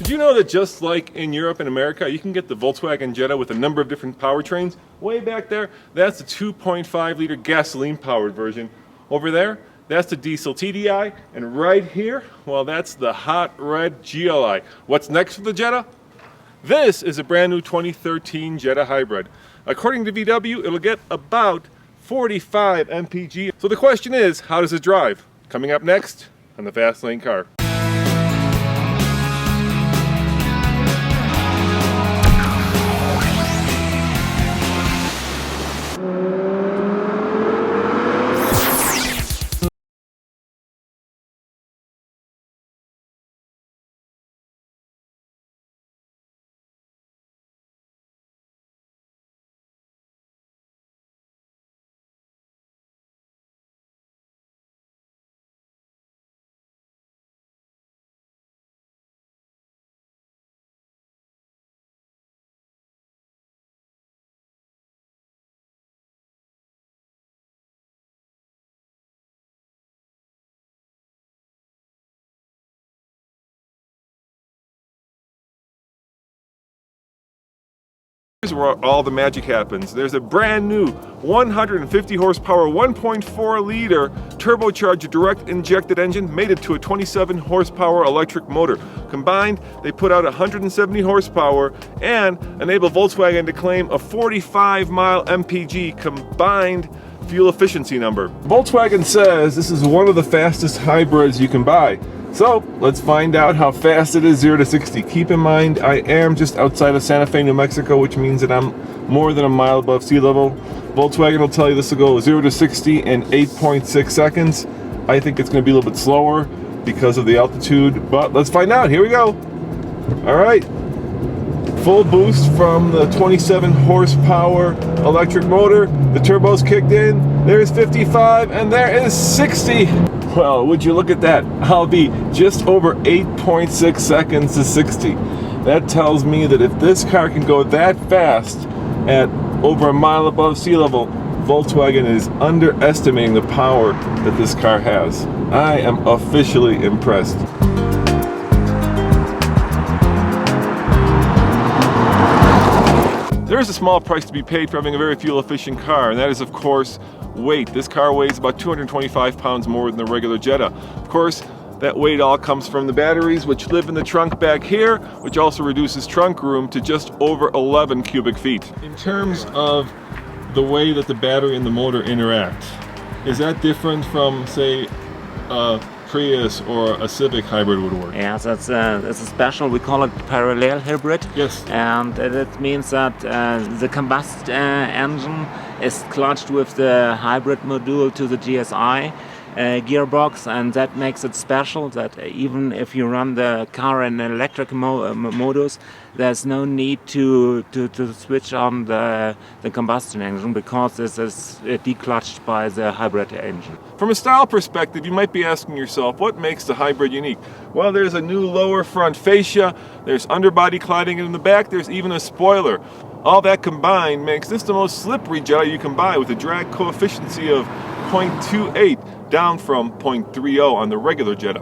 Did you know that just like in Europe and America, you can get the Volkswagen Jetta with a number of different powertrains? Way back there, that's the 2.5 liter gasoline powered version. Over there, that's the diesel TDI. And right here, well, that's the hot red GLI. What's next for the Jetta? This is a brand new 2013 Jetta Hybrid. According to VW, it'll get about 45 mpg. So the question is, how does it drive? Coming up next on the Fast Lane Car. Here's where all the magic happens. There's a brand new 150 horsepower 1.4 liter turbocharged direct injected engine mated to a 27 horsepower electric motor. Combined, they put out 170 horsepower and enable Volkswagen to claim a 45 mile mpg combined fuel efficiency number. Volkswagen says this is one of the fastest hybrids you can buy. So let's find out how fast it is 0 to 60. Keep in mind, I am just outside of Santa Fe, New Mexico, which means that I'm more than a mile above sea level. Volkswagen will tell you this will go 0 to 60 in 8.6 seconds. I think it's going to be a little bit slower because of the altitude, but let's find out. Here we go. All right. Full boost from the 27 horsepower electric motor. The turbo's kicked in. There's 55 and there is 60. Well, would you look at that? I'll be just over 8.6 seconds to 60. That tells me that if this car can go that fast at over a mile above sea level, Volkswagen is underestimating the power that this car has. I am officially impressed. There is a small price to be paid for having a very fuel-efficient car, and that is, of course, weight. This car weighs about 225 pounds more than the regular Jetta. Of course, that weight all comes from the batteries, which live in the trunk back here, which also reduces trunk room to just over 11 cubic feet. In terms of the way that the battery and the motor interact, is that different from, say, Prius or a Civic hybrid would work? Yes, it's a special, we call it parallel hybrid. Yes. And it means that the combustion engine is clutched with the hybrid module to the GSI gearbox, and that makes it special that even if you run the car in electric modus, there's no need to switch on the combustion engine, because this is declutched by the hybrid engine. From a style perspective, you might be asking yourself, what makes the hybrid unique? Well, there's a new lower front fascia, there's underbody cladding in the back, there's even a spoiler. All that combined makes this the most slippery Jetta you can buy, with a drag coefficient of 0.28, down from 0.30 on the regular Jetta.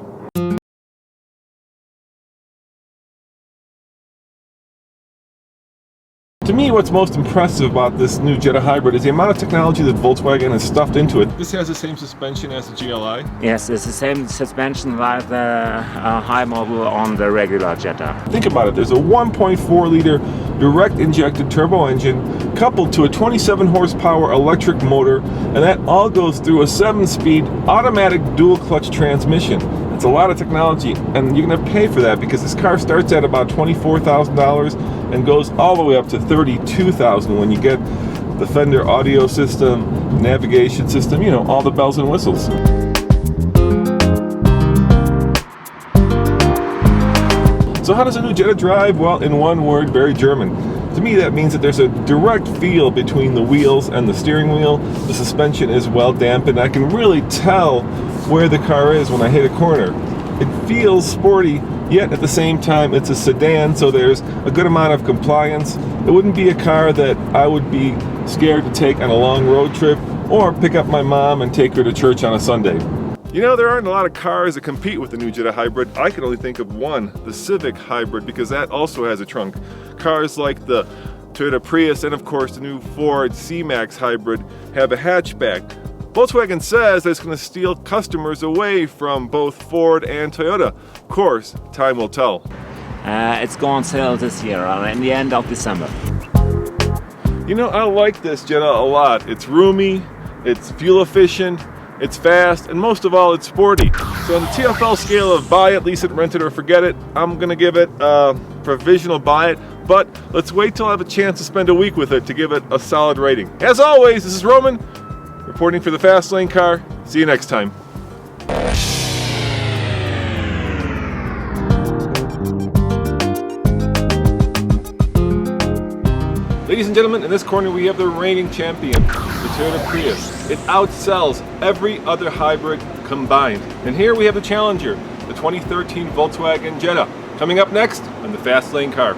To me, what's most impressive about this new Jetta Hybrid is the amount of technology that Volkswagen has stuffed into it. This has the same suspension as the GLI? Yes, it's the same suspension like the high model on the regular Jetta. Think about it, there's a 1.4 liter direct injected turbo engine coupled to a 27 horsepower electric motor, and that all goes through a 7-speed automatic dual clutch transmission. It's a lot of technology, and you're going to pay for that because this car starts at about $24,000 and goes all the way up to $32,000 when you get the Fender audio system, navigation system, you know, all the bells and whistles. So how does a new Jetta drive? Well, in one word, very German. To me, that means that there's a direct feel between the wheels and the steering wheel. The suspension is well dampened. I can really tell where the car is when I hit a corner. It feels sporty, yet at the same time it's a sedan, so there's a good amount of compliance. It wouldn't be a car that I would be scared to take on a long road trip or pick up my mom and take her to church on a Sunday. You know, there aren't a lot of cars that compete with the new Jetta hybrid. I can only think of one, the Civic hybrid, because that also has a trunk. Cars like the Toyota Prius and of course the new Ford C-Max hybrid have a hatchback. Volkswagen says that it's going to steal customers away from both Ford and Toyota. Of course, time will tell. It's going on sale this year, in the end of December. You know, I like this Jetta a lot. It's roomy, it's fuel efficient, it's fast, and most of all, it's sporty. So on the TFL scale of buy it, lease it, rent it, or forget it, I'm going to give it a provisional buy it. But let's wait till I have a chance to spend a week with it to give it a solid rating. As always, this is Roman, reporting for the Fast Lane Car. See you next time. Ladies and gentlemen, in this corner we have the reigning champion, the Toyota Prius. It outsells every other hybrid combined. And here we have the challenger, the 2013 Volkswagen Jetta. Coming up next on the Fast Lane Car.